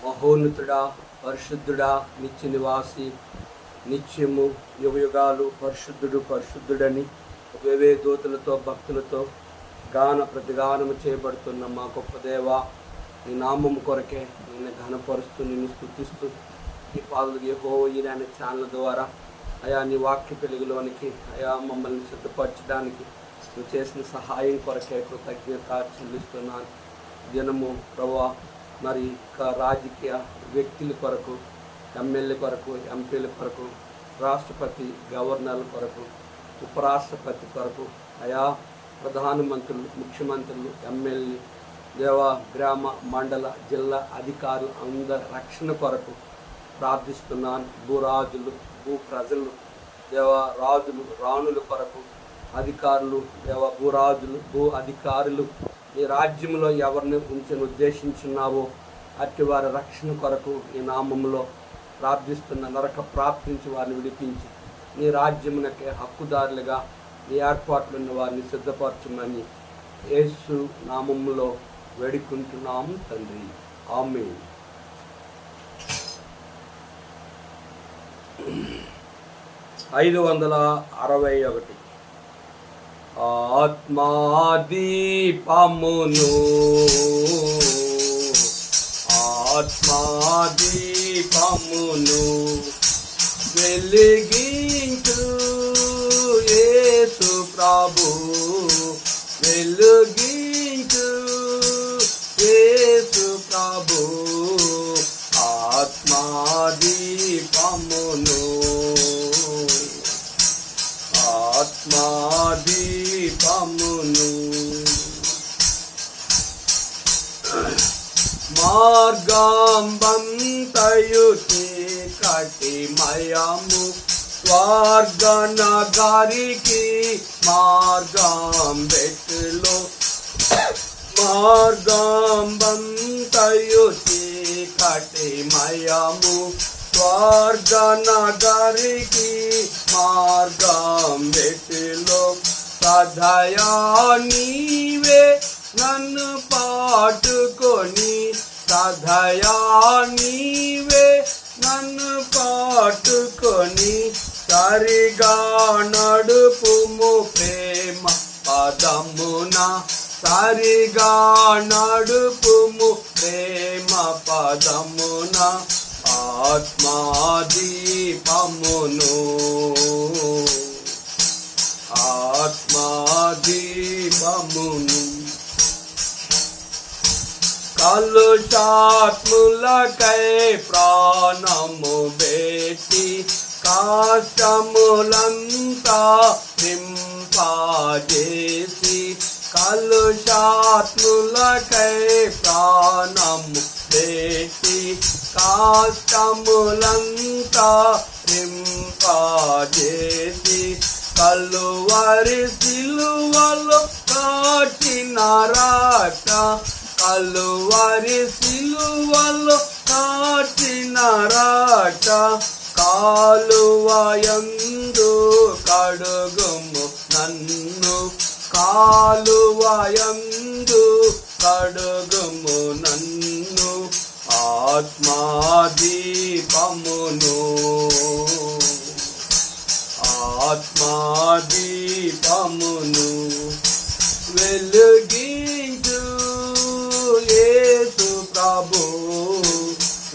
మహోన్నతుడా, పరిశుద్ధుడా, నిత్య నివాసి, నిత్యము యుగయుగాలు పరిశుద్ధుడు పరిశుద్ధుడని వేవే దూతలతో భక్తులతో గాన ప్రతిగానము చేయబడుతున్న మా గొప్ప దేవ, నీ నామము కొరకే నిన్ను ఘనపరుస్తూ నిన్ను స్తుతిస్తూ ఈ పాదులు యెహోవా అనే ఛానల్ ద్వారా అయా నీ వాక్య వెలుగులోనికి అయా మమ్మల్ని సిద్ధపరచడానికి నువ్వు చేసిన సహాయం కొరకే కృతజ్ఞత చెల్లిస్తున్నాను. దినము ప్రభా మరి రాజకీయ వ్యక్తుల కొరకు, ఎమ్మెల్యే కొరకు, ఎంపీల కొరకు, రాష్ట్రపతి, గవర్నర్ల కొరకు, ఉపరాష్ట్రపతి కొరకు, అయా ప్రధానమంత్రులు, ముఖ్యమంత్రులు, ఎమ్మెల్యే, గ్రామ మండల జిల్లా అధికారులు అందరి రక్షణ కొరకు ప్రార్థిస్తున్నాను. భూరాజులు, భూ ప్రజలు, రాజులు, రాణుల కొరకు, అధికారులు, భూరాజులు, భూ అధికారులు ఈ రాజ్యంలో ఎవరిని ఉంచని ఉద్దేశించున్నావో అట్టి వారి రక్షణ కొరకు ఈ నామములో ప్రార్థిస్తున్న నరక ప్రార్థించి వారిని విడిపించి నీ రాజ్యమునకే హక్కుదారులుగా నీ ఏర్పాట్లు ఉన్న వారిని సిద్ధపరచమని యేసు నామములో వేడుకుంటున్నాము తండ్రి, ఆమేన్. ఐదు 561 ఆత్మాదీపమును వెలిగించు యేసు ప్రభు, వెలిగించు యేసు ప్రభు, ఆత్మాదీపమును మార్గంబంతయు చీకటిమయము స్వర్గనగరికి మార్గం బెట్టులో, మార్గంబంతయు చీకటిమయము స్వర్గనగరికి మార్గం బెట్టులో, సదయా నీవే నన్ను పాటుకొని, సదయా నీవే నన్ను పాటుకొని, సరిగా నడుపుము ప్రేమ పదమున, సరిగా నడుపుము ప్రేమ పదమున, ఆత్మాదీపమును కలుషాత్ములకై ప్రాణము బెట్టి కష్టములంతా నింపజేసి, కలుషాత్ములకై ప్రాణము బెట్టి కష్టములంతా నింపజేసి, కలువరి సిలువలో కాచిన రక్త, కలువరి సిలువలో కాచిన రక్త, కాలువయందు కడుగుము నన్ను, కాలువయందు కడుగుము నన్ను, ఆత్మాదీపమును వెలిగించు యేసు ప్రభు,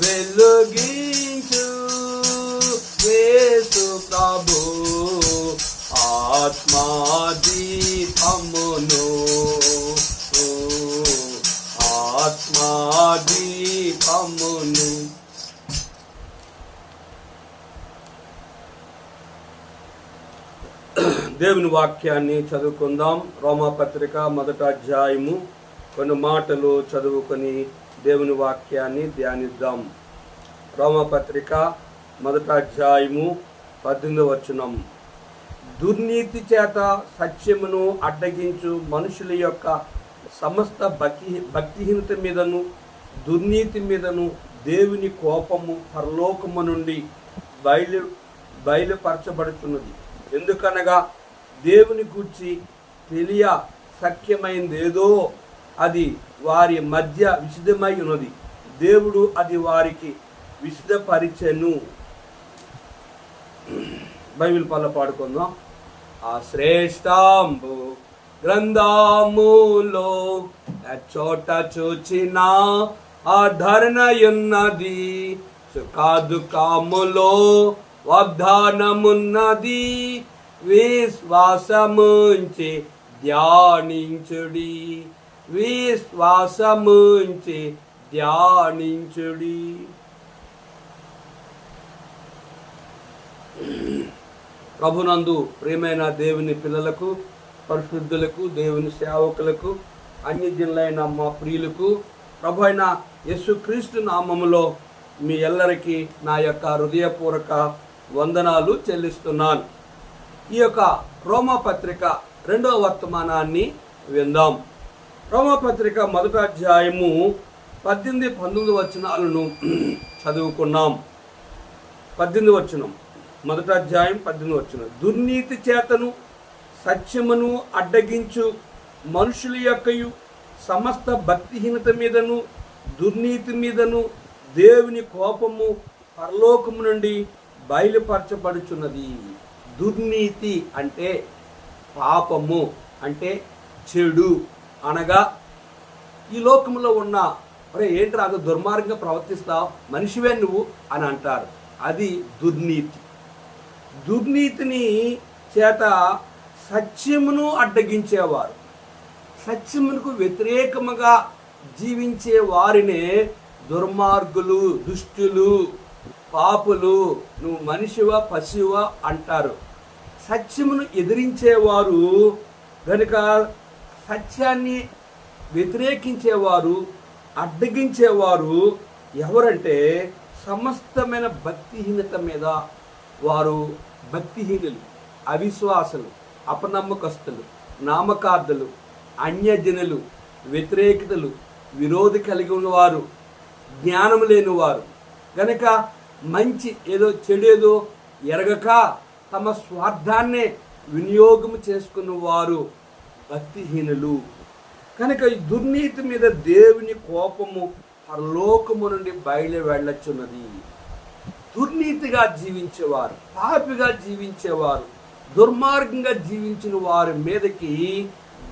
వెలిగించు యేసు ప్రభు, ఆత్మాదీపమును దేవుని వాక్యాన్ని చదువుకుందాం. రోమాపత్రిక 1వ అధ్యాయము కొన్ని మాటలు చదువుకొని దేవుని వాక్యాన్ని ధ్యానిద్దాం. రోమాపత్రిక 1వ అధ్యాయము 18వ వచనం. దుర్నీతి చేత సత్యమును అడ్డగించు మనుషుల యొక్క సమస్త భక్తిహీనత మీదను దుర్నీతి మీదను దేవుని కోపము పరలోకము నుండి బయలుపరచబడుతున్నది. ఎందుకనగా దేవుని గూర్చి తెలియ సఖ్యమైందేదో అది వారి మధ్య విశదమై ఉన్నది. దేవుడు అది వారికి విశదపరిచెను. బైబిల్ పల్ల పాడుకుందాం. ఆ శ్రేష్టంబు గ్రంథములో చోట చూచిన ఆధరణయున్నది, సుఖదుఖములో వాగ్దానమున్నది. విశ్వాసముంచి ధ్యానించుడి, విశ్వాసముంచి ధ్యానించుడి. ప్రభునందు ప్రియమైన దేవుని పిల్లలకు, పరిశుద్ధులకు, దేవుని సేవకులకు, అన్యజనులైన మా ప్రియులకు ప్రభు అయిన యేసుక్రీస్తు నామములో మీ ఎల్లరికీ నా యొక్క హృదయపూర్వక వందనాలు చెల్లిస్తున్నాను. ఈ యొక్క రోమాపత్రిక 2వ వర్తమానాన్ని విందాం. రోమాపత్రిక 1వ అధ్యాయము 18-19 వచనాలను చదువుకున్నాం. 18 వచనం, 1వ అధ్యాయం 18 వచనం. దుర్నీతి చేతను సత్యమును అడ్డగించు మనుషుల యొక్కయు సమస్త భక్తిహీనత మీదను దుర్నీతి మీదను దేవుని కోపము పరలోకము నుండి బయలుపరచబడుచున్నది. దుర్నీతి అంటే పాపము, అంటే చెడు. అనగా ఈ లోకంలో ఉన్న ఏంటి రాదు దుర్మార్గంగా ప్రవర్తిస్తావు, మనిషివే నువ్వు అని అంటారు. అది దుర్నీతి. దుర్నీతిని చేత సత్యమును అడ్డగించేవారు, సత్యమునకు వ్యతిరేకముగా జీవించే వారినే దుర్మార్గులు, దుష్టులు, పాపులు, నువ్వు మనిషివా పశువా అంటారు. సత్యమును ఎదిరించేవారు కనుక సత్యాన్ని వ్యతిరేకించేవారు, అడ్డగించేవారు ఎవరంటే సమస్తమైన భక్తిహీనత మీద వారు భక్తిహీనులు, అవిశ్వాసులు, అపనమ్మకస్తులు, నామకార్థులు, అన్యజనులు, వ్యతిరేకతలు, విరోధి కలిగి ఉన్నవారు, జ్ఞానం లేనివారు, గనక మంచి ఏదో చెడేదో ఎరగక తమ స్వార్థాన్నే వినియోగం చేసుకున్నవారు భక్తిహీనులు. కనుక ఈ దుర్నీతి మీద దేవుని కోపము పరలోకము నుండి బయలు వెళ్ళొచ్చున్నది. దుర్నీతిగా జీవించేవారు, పాపిగా జీవించేవారు, దుర్మార్గంగా జీవించిన వారి మీదకి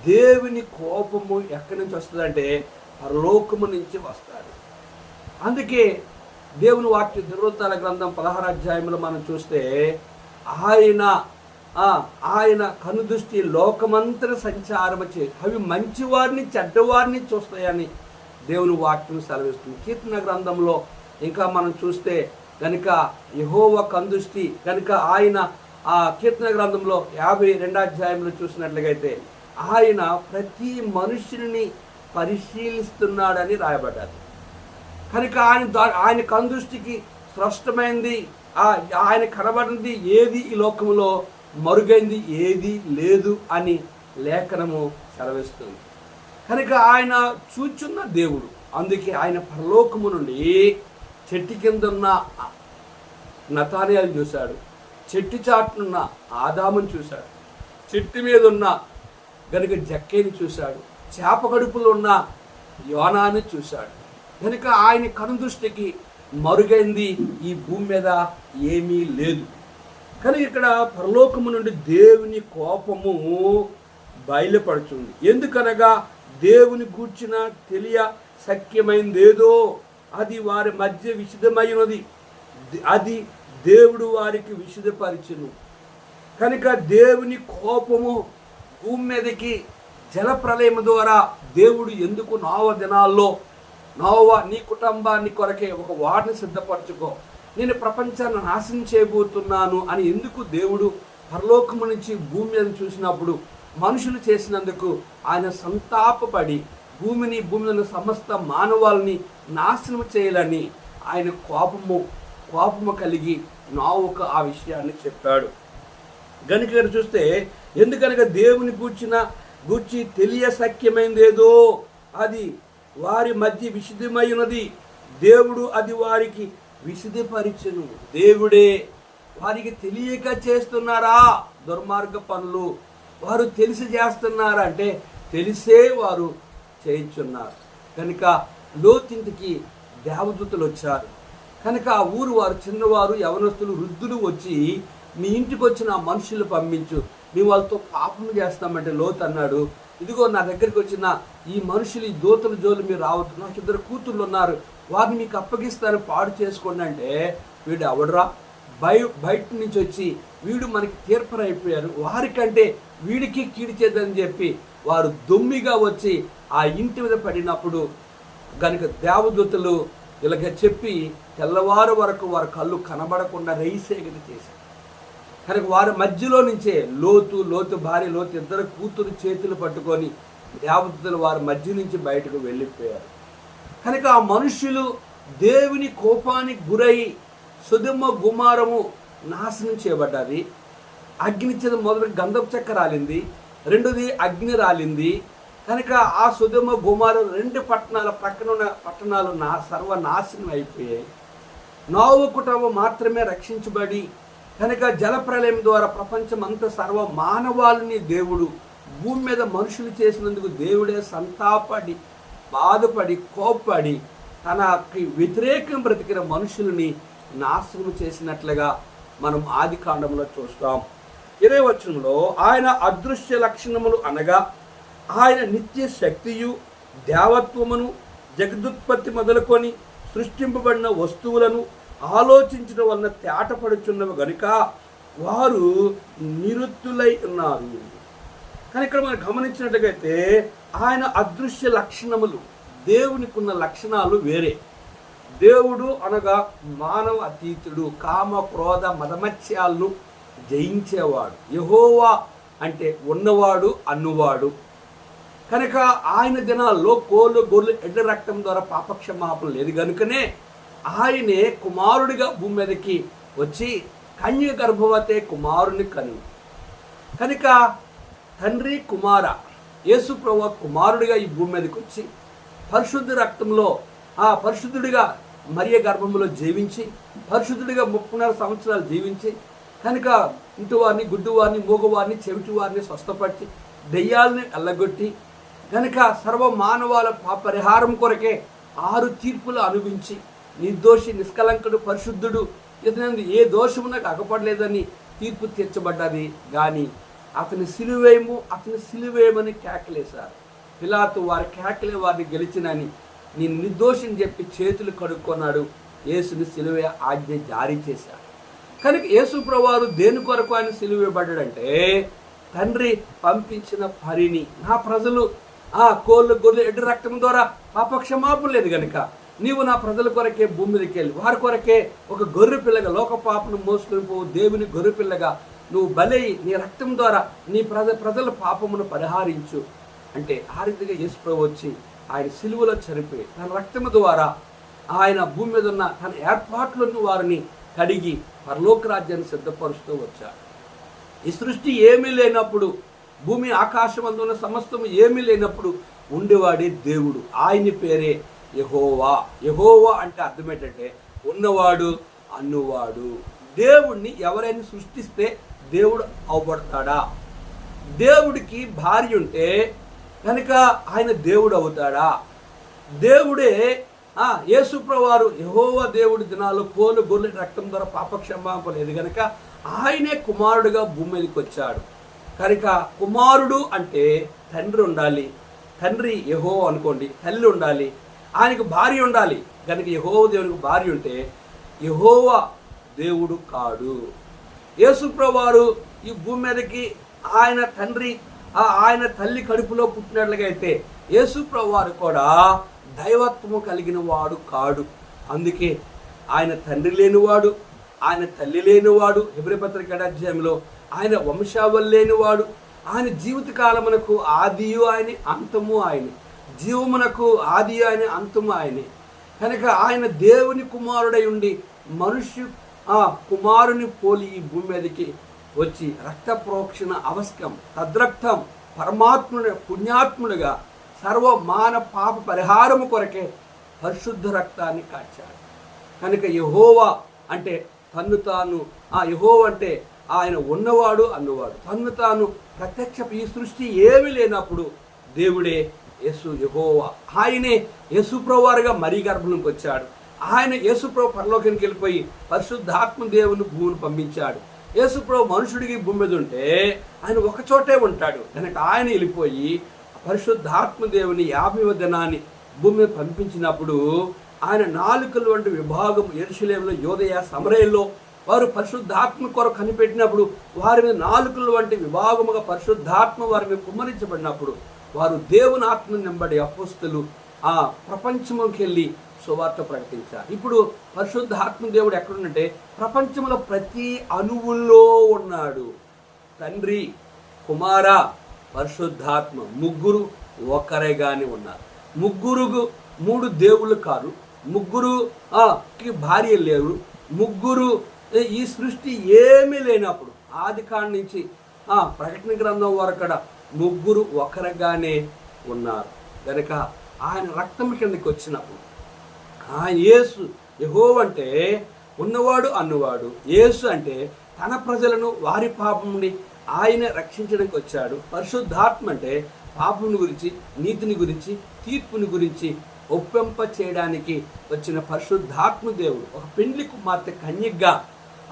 దేవుని కోపము ఎక్కడి నుంచి వస్తుందంటే పరలోకము నుంచి వస్తాడు. అందుకే దేవుని వాక్య దినవృత్తాల గ్రంథం 16వ అధ్యాయంలో మనం చూస్తే ఆయన కనుదృష్టి లోకమంతర సంచారము చే అవి మంచివారిని చెడ్డవారిని చూస్తాయని దేవుని వాక్యం సెలవిస్తుంది. కీర్తన గ్రంథంలో ఇంకా మనం చూస్తే కనుక యెహోవా కనుదృష్టి కనుక ఆయన ఆ కీర్తన గ్రంథంలో 52వ అధ్యాయంలో చూసినట్లయితే ఆయన ప్రతి మనుషుని పరిశీలిస్తున్నాడని రాయబడ్డారు. కనుక ఆయన కనుదృష్టికి స్పష్టమైంది, ఆయన కనబడింది ఏది ఈ లోకంలో మరుగైంది ఏది లేదు అని లేఖనము సెలవిస్తుంది. కనుక ఆయన చూచున్న దేవుడు. అందుకే ఆయన పరలోకము నుండి చెట్టు కింద ఉన్న నతానియాలు చూశాడు, చెట్టు చాటునున్న ఆదామును చూశాడు, చెట్టు మీద ఉన్న గనుక జక్కేని చూశాడు, చేప కడుపులో ఉన్న యోనాను చూశాడు. కనుక ఆయన కనుదృష్టికి మరుగైంది ఈ భూమి మీద ఏమీ లేదు. కానీ ఇక్కడ పరలోకము నుండి దేవుని కోపము బయలుపడుతుంది. ఎందుకనగా దేవుని గూర్చిన తెలియ సఖ్యమైందేదో అది వారి మధ్య విశదమైనది, అది దేవుడు వారికి విశదపరిచెను. కనుక దేవుని కోపము భూమి మీదకి జలప్రలయం ద్వారా దేవుడు ఎందుకు నోవ దినాల్లో నోవా నీ కుటుంబాన్ని కొరకే ఒక వాడిని సిద్ధపరచుకో, నేను ప్రపంచాన్ని నాశనం చేయబోతున్నాను అని ఎందుకు దేవుడు పరలోకము నుంచి భూమి మీద చూసినప్పుడు మనుషులు చేసినందుకు ఆయన సంతాపపడి భూమి మీద సమస్త మానవాళిని నాశనం చేయాలని ఆయన కోపము కలిగి నోవకు ఆ విషయాన్ని చెప్పాడు. గనుక చూస్తే ఎందుకనగా దేవుని గూర్చి తెలియ సఖ్యమైందేదో అది వారి మధ్య విశుద్ధమైనది, దేవుడు అది వారికి విశుద్ధపరిచెను. దేవుడే వారికి తెలియక చేస్తున్నారా దుర్మార్గ పనులు? వారు తెలిసి చేస్తున్నారా అంటే తెలిసే వారు చేయించున్నారు. కనుక లోతింటికి దేవదూతలు వచ్చారు. కనుక ఆ ఊరు వారు చిన్నవారు, యవనస్తులు, వృద్ధులు వచ్చి మీ ఇంటికి వచ్చిన ఆ మనుషులు పంపించు, మేము వాళ్ళతో పాపం చేస్తామంటే లోతు అన్నాడు, ఇదిగో నా దగ్గరికి వచ్చిన ఈ మనుషులు, ఈ దూతల జోలు మీరు రావద్దు, నాకు 2 కూతుళ్ళు ఉన్నారు, వారిని మీకు అప్పగిస్తాను, పాడు చేసుకోండి అంటే వీడు ఎవడరా బయట నుంచి వచ్చి వీడు మనకి తీర్పరైపోయారు, వారికంటే వీడికి కీడు చేద్దని చెప్పి వారు దొమ్మిగా వచ్చి ఆ ఇంటి మీద పడినప్పుడు గనుక దేవదూతలు ఇలాగ చెప్పి తెల్లవారు వరకు వారి కళ్ళు కనబడకుండా రైసేగని చేశారు. కనుక వారి మధ్యలో నుంచే లోతు భార్య, లోతు 2 కూతురు చేతులు పట్టుకొని దేవదూతలు వారి మధ్య నుంచి బయటకు వెళ్ళిపోయారు. కనుక ఆ మనుషులు దేవుని కోపానికి గురై సొదొమ గుమారము నాశనం చేయబడ్డది. అగ్ని చేత మొదటి గంధపు చెక్క రాలింది, రెండోది అగ్ని రాలింది. కనుక ఆ సొదొమ గుమార 2 పట్టణాల ప్రక్కన ఉన్న పట్టణాలు సర్వనాశనం అయిపోయాయి. నోవహు కుటుంబం మాత్రమే రక్షించబడి కనుక జలప్రలయం ద్వారా ప్రపంచం అంతా సర్వ మానవాళిని దేవుడు భూమి మీద మనుషులు చేసినందుకు దేవుడే సంతాపడి, బాధపడి, కోప్పడి తనకి వ్యతిరేకం బ్రతికిన మనుషులని నాశనం చేసినట్లుగా మనం ఆది కాండంలో చూస్తాం. 20వ వచనంలో ఆయన అదృశ్య లక్షణములు అనగా ఆయన నిత్య శక్తియు దేవత్వమును జగదుత్పత్తి మొదలుకొని సృష్టింపబడిన వస్తువులను ఆలోచించడం వలన తేటపడుచున్నవి గనుక వారు నిరుత్తులై ఉన్నారు. కానీ ఇక్కడ మనం గమనించినట్లయితే ఆయన అదృశ్య లక్షణములు, దేవునికి ఉన్న లక్షణాలు వేరే. దేవుడు అనగా మానవ అతీతుడు, కామ క్రోధ మదమత్యాలను జయించేవాడు. యెహోవా అంటే ఉన్నవాడు, అన్నువాడు. కనుక ఆయన దినాల్లో కోళ్ళు, గొర్రెలు, ఎడ్ల రక్తం ద్వారా పాపక్షమాపణ లేదు కనుకనే ఆయనే కుమారుడిగా భూమి మీదకి వచ్చి కన్య గర్భవతే కుమారుని కను. కనుక తండ్రి కుమార యేసు ప్రభువు కుమారుడిగా ఈ భూమి మీదకి వచ్చి పరిశుద్ధ రక్తంలో ఆ పరిశుద్ధుడిగా మరియ గర్భంలో జీవించి పరిశుద్ధుడిగా 30 సంవత్సరాలు జీవించి కనుక ఇంటివారిని, గుడ్డివారిని, మూగవారిని, చెవిటివారిని స్వస్థపరిచి దెయ్యాలని ఎల్లగొట్టి కనుక సర్వ మానవాల పరిహారం కొరకే 6 తీర్పులు అనుభవించి నిర్దోషి, నిష్కలంకుడు, పరిశుద్ధుడు, ఇతని ఏ దోషము నాకు అగపడలేదని తీర్పు తీర్చబడ్డది. కానీ అతని సిలువేయమని కేకలేశారు. పిలాతు వారి కేకలే వారిని గెలిచినని నేను నిర్దోషిని చెప్పి చేతులు కడుక్కున్నాడు. యేసుని సిలువ ఆజ్ఞ జారీ చేశాడు. కనుక యేసు ప్రభువారు దేని కొరకు ఆయన సిలువేయబడ్డాడంటే తండ్రి పంపించిన పరిని నా ప్రజలు కోళ్ళు, గొర్రెలు, ఎడ్డు రక్తం ద్వారా పాపక్షమాపణ లేదు కనుక నీవు నా ప్రజల కొరకే భూమి మీదకి వెళ్ళి వారి కొరకే ఒక గొర్రె పిల్లగా లోక పాపను మోసుకొని పోవు దేవుని గొర్రె పిల్లగా నువ్వు బలై నీ రక్తం ద్వారా నీ ప్రజల పాపమును పరిహారించు అంటే ఆ రీతిగా యేసు ప్రభువు వచ్చి ఆయన సిలువలో చనిపోయి తన రక్తము ద్వారా ఆయన భూమి మీద ఉన్న తన ఏర్పాట్లను వారిని కడిగి పరలోక రాజ్యాన్ని సిద్ధపరుస్తూ వచ్చాడు. ఈ సృష్టి ఏమీ లేనప్పుడు, భూమి ఆకాశం అందున్న సమస్తము ఏమీ లేనప్పుడు ఉండేవాడే దేవుడు. ఆయన పేరే యెహోవా. యెహోవా అంటే అర్థం ఏంటంటే ఉన్నవాడు, అన్నువాడు. దేవుణ్ణి ఎవరైనా సృష్టిస్తే దేవుడు అవబడతాడా? దేవుడికి భార్య ఉంటే కనుక ఆయన దేవుడు అవుతాడా? దేవుడే యేసు ప్రభువారు యెహోవా దేవుడి దినాల్లో కోలు, గొర్రెల రక్తం ద్వారా పాపక్షమాపణ లేదు కనుక ఆయనే కుమారుడుగా భూమి మీదకి వచ్చాడు. కనుక కుమారుడు అంటే తండ్రి ఉండాలి, తండ్రి యెహోవా అనుకోండి, తల్లి ఉండాలి, ఆయనకు భార్య ఉండాలి. కనుక యెహోవా దేవునికి భార్య ఉంటే యెహోవా దేవుడు కాడు. యేసు ప్రభువారు ఈ భూమి మీదకి ఆయన తండ్రి ఆయన తల్లి కడుపులో పుట్టినట్లుగా అయితే యేసు ప్రభువారు కూడా దైవత్వము కలిగిన వాడు కాడు. అందుకే ఆయన తండ్రి లేనివాడు, ఆయన తల్లి లేనివాడు. హెబ్రీ పత్రిక 7వ అధ్యాయంలో ఆయన వంశావళి లేనివాడు. ఆయన జీవితకాలమునకు ఆదియు ఆయనే, అంతము ఆయనే. జీవమునకు ఆది ఆయనే, అంతము ఆయనే. కనుక ఆయన దేవుని కుమారుడై ఉండి కుమారుని పోలి ఈ భూమి మీదకి వచ్చి రక్త ప్రోక్షణ అవశ్యం తద్రక్తం పరమాత్ముడు పుణ్యాత్ముడుగా సర్వ మాన పాప పరిహారము కొరకే పరిశుద్ధ రక్తాన్ని కాచాడు. కనుక యెహోవా అంటే తన్ను తాను యెహోవా అంటే ఆయన ఉన్నవాడు అన్నవాడు, తన్ను తాను ప్రత్యక్ష ఈ సృష్టి ఏమీ లేనప్పుడు దేవుడే యేసు యెహోవా. ఆయనే యేసుప్రభు వారుగా మరీ గర్భంలోకి వచ్చాడు. ఆయన యేసుప్రభు పరలోకానికి వెళ్ళిపోయి పరిశుద్ధాత్మ దేవుని భూమిని పంపించాడు. యేసుప్రభు మనుషుడికి భూమి మీద ఉంటే ఆయన ఒక చోటే ఉంటాడు కనుక ఆయన వెళ్ళిపోయి పరిశుద్ధాత్మ దేవుని 50వ దినాన్ని భూమి మీద పంపించినప్పుడు ఆయన నాలుకలు వంటి విభాగం యెరూషలేములో, యోదయ, సమరయలో వారు పరిశుద్ధాత్మ కొరకు కనిపెట్టినప్పుడు వారి మీద నాలుకలు వంటి విభాగముగా పరిశుద్ధాత్మ వారి మీద కుమ్మరించబడినప్పుడు వారు దేవుని ఆత్మను నింబడి అపోస్తలు ప్రపంచంలోకి వెళ్ళి సువార్త ప్రకటించారు. ఇప్పుడు పరిశుద్ధాత్మ దేవుడు ఎక్కడుందంటే ప్రపంచంలో ప్రతి అణువుల్లో ఉన్నాడు. తండ్రి, కుమార, పరిశుద్ధాత్మ ముగ్గురు ఒక్కరేగానే ఉన్నారు. ముగ్గురు 3 దేవుళ్ళు కారు, ముగ్గురుకి భార్య లేరు, ముగ్గురు ఈ సృష్టి ఏమీ లేనప్పుడు ఆది కాండ నుంచి ప్రకటన గ్రంథం వరకు ముగ్గురు ఒకరిగానే ఉన్నారు. కనుక ఆయన రక్తం కిందకి వచ్చినప్పుడు ఆయన యేసు యెహోవా అంటే ఉన్నవాడు అన్నవాడు, యేసు అంటే తన ప్రజలను వారి పాపం నుండి ఆయన రక్షించడానికి వచ్చాడు. పరిశుద్ధాత్మ అంటే పాపముని గురించి, నీతిని గురించి, తీర్పుని గురించి ఒప్పింప చేయడానికి వచ్చిన పరిశుద్ధాత్మ దేవుడు. ఒక పెండ్లి కుమార్తె కన్యగా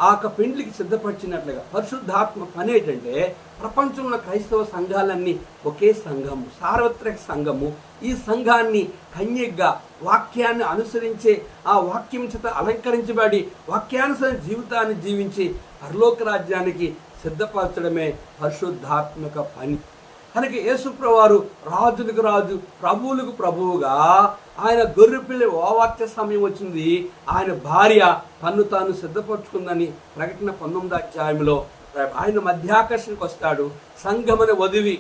ఆ పెండ్లికి సిద్ధపరిచినట్లుగా పరిశుద్ధాత్మ పని ఏంటంటే ప్రపంచంలో క్రైస్తవ సంఘాలన్నీ ఒకే సంఘము, సార్వత్రిక సంఘము. ఈ సంఘాన్ని కన్యగా వాక్యాన్ని అనుసరించే ఆ వాక్యం చేత అలంకరించబడి వాక్యానుసరణ జీవితాన్ని జీవించి పరలోక రాజ్యానికి సిద్ధపరచడమే పరిశుద్ధాత్మక పని. కనుక యేసుప్రభు వారు రాజులకు రాజు, ప్రభువులకు ప్రభువుగా ఆయన గొర్రెపిల్ల ఓవార్చే సమయం వచ్చింది. ఆయన భార్య తన్ను తాను సిద్ధపరచుకుందని ప్రకటన 19వ అధ్యాయంలో ఆయన మధ్యాకాశానికి వస్తాడు. సంఘమని వదివి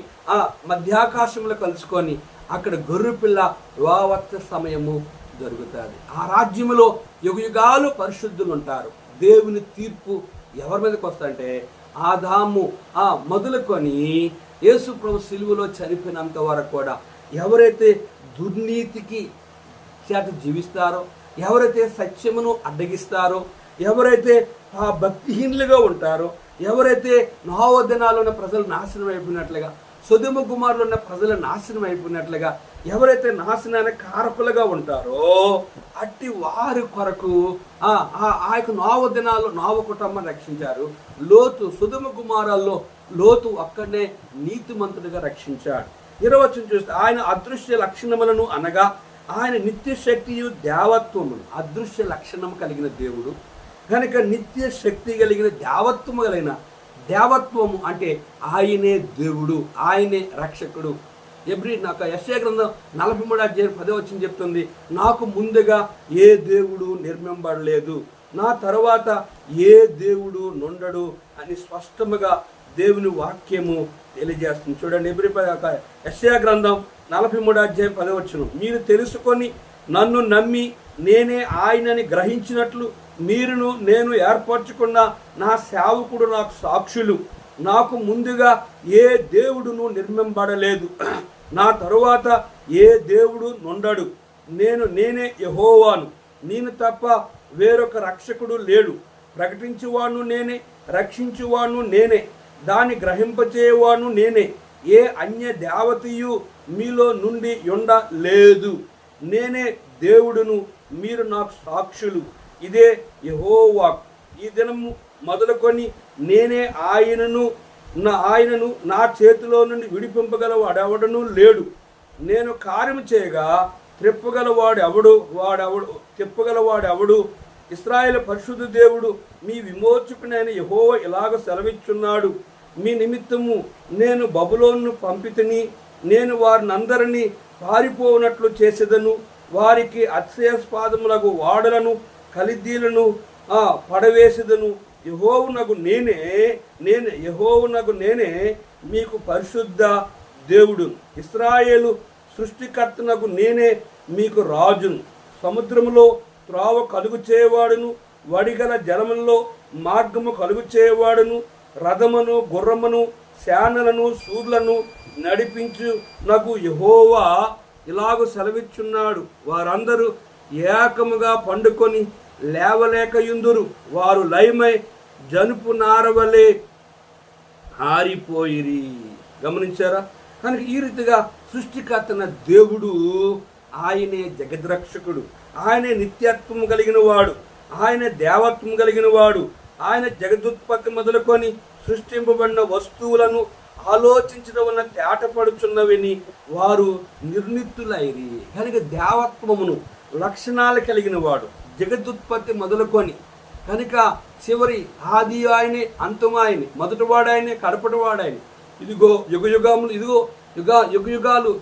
మధ్యాకాశంలో కలుసుకొని అక్కడ గొర్రెపిల్ల వివాహోత్సవ సమయము జరుగుతుంది. ఆ రాజ్యంలో యుగయుగాలు పరిశుద్ధులు ఉంటారు. దేవుని తీర్పు ఎవరి మీదకి వస్తుందంటే ఆదాము మొదలుకొని యేసు ప్రభు సిలువలో చనిపోయినంత వరకు కూడా ఎవరైతే దుర్నీతికి చేత జీవిస్తారో, ఎవరైతే సత్యమును అడ్డగిస్తారో, ఎవరైతే భక్తిహీనులుగా ఉంటారో, ఎవరైతే నోవ దినాల్లో ఉన్న ప్రజలు నాశనం అయిపోయినట్లుగా, సొదొమ గుమారులో ఉన్న ప్రజలు నాశనం అయిపోయినట్లుగా ఎవరైతే నాశనానికి కారకులుగా ఉంటారో అట్టి వారి కొరకు ఆ యొక్క నోవ దినాల్లో నోవ కుటుంబాన్ని రక్షించారు. లోతు సొదొమ గుమారాల్లో లోతు అక్కడనే నీతిమంతుడిగా రక్షించాడు. 20వ వచనం చూస్తే ఆయన అదృశ్య లక్షణములను అనగా ఆయన నిత్య శక్తియు దేవత్వమును, అదృశ్య లక్షణం కలిగిన దేవుడు కనుక నిత్య శక్తి కలిగిన దేవత్వము కలిగిన, దేవత్వము అంటే ఆయనే దేవుడు, ఆయనే రక్షకుడు. నాకు యెషయా గ్రంథం 43వ అధ్యాయం 10వ వచనం చెప్తుంది, నాకు ముందుగా ఏ దేవుడు నిర్మింపబడలేదు, నా తరువాత ఏ దేవుడు నుండడు అని స్పష్టముగా దేవుని వాక్యము తెలియజేస్తుంది. చూడండి, యెషయా గ్రంథం 43వ అధ్యాయం 10వ వచనం, మీరు తెలుసుకొని నన్ను నమ్మి నేనే ఆయనని గ్రహించినట్లు మీరును నేను ఏర్పరచుకున్న నా సేవకుడు నాకు సాక్షులు. నాకు ముందుగా ఏ దేవుడును నిర్మింపబడలేదు, నా తరువాత ఏ దేవుడు నుండడు. నేనే యెహోవాను, నేను తప్ప వేరొక రక్షకుడు లేడు. ప్రకటించువాను నేనే, రక్షించువాను నేనే, దాన్ని గ్రహింపచేయవాను నేనే. ఏ అన్య దేవతయు మీలో నుండి ఉండలేదు. నేనే దేవుడును, మీరు నాకు సాక్షులు. ఇదే యెహోవా. ఈ దినము మొదలుకొని నేనే ఆయనను నా చేతిలో నుండి విడిపింపగలవాడెవడను లేడు. నేను కార్యము చేయగా తిప్పగలవాడెవడు? ఇశ్రాయేలు పరిశుద్ధ దేవుడు మీ విమోచకుడైన యెహోవా ఇలాగ సెలవిచ్చున్నాడు, మీ నిమిత్తము నేను బబులోనును పంపితిని, నేను వారినందరినీ పారిపోనట్లు చేసేదను, వారికి అతిశయాస్పదములకు వాడలను కల్దీయులను పడవేసేదను. యెహోవానగు నేనే మీకు పరిశుద్ధ దేవుడు, ఇశ్రాయేలు సృష్టికర్తనగు నేనే మీకు రాజును. సముద్రములో త్రోవ కలుగు చేయవాడును, వడిగల జలములలో మార్గము కలుగు చేయవాడును, రథమును గుర్రమును శానలను సూర్లను నడిపించు నాకు యెహోవా ఇలాగూ సెలవిచ్చున్నాడు. వారందరూ ఏకముగా పండుకొని లేవలేకయుందురు, వారు లయమై జనుపు నారవలే ఆరిపోయిరి. గమనించారా? కనుక ఈ రీతిగా సృష్టికర్తన దేవుడు, ఆయనే జగద్రక్షకుడు, ఆయనే నిత్యత్వం కలిగిన వాడు, ఆయన దేవత్వం కలిగిన వాడు. ఆయన జగదుత్పత్తి మొదలుకొని సృష్టింపబడిన వస్తువులను ఆలోచించడం వల్ల తేటపడుచున్నవిని వారు నిర్మిత్తులైరి. కనుక దేవత్వమును లక్షణాలు కలిగిన వాడు జగదుత్పత్తి మొదలుకొని. కనుక చివరి ఆది ఆయనే, అంతం ఆయనే, మొదటివాడు ఆయనే, కడపటివాడు ఆయనే. ఇదిగో యుగయుగములు, ఇదిగో యుగయుగాలు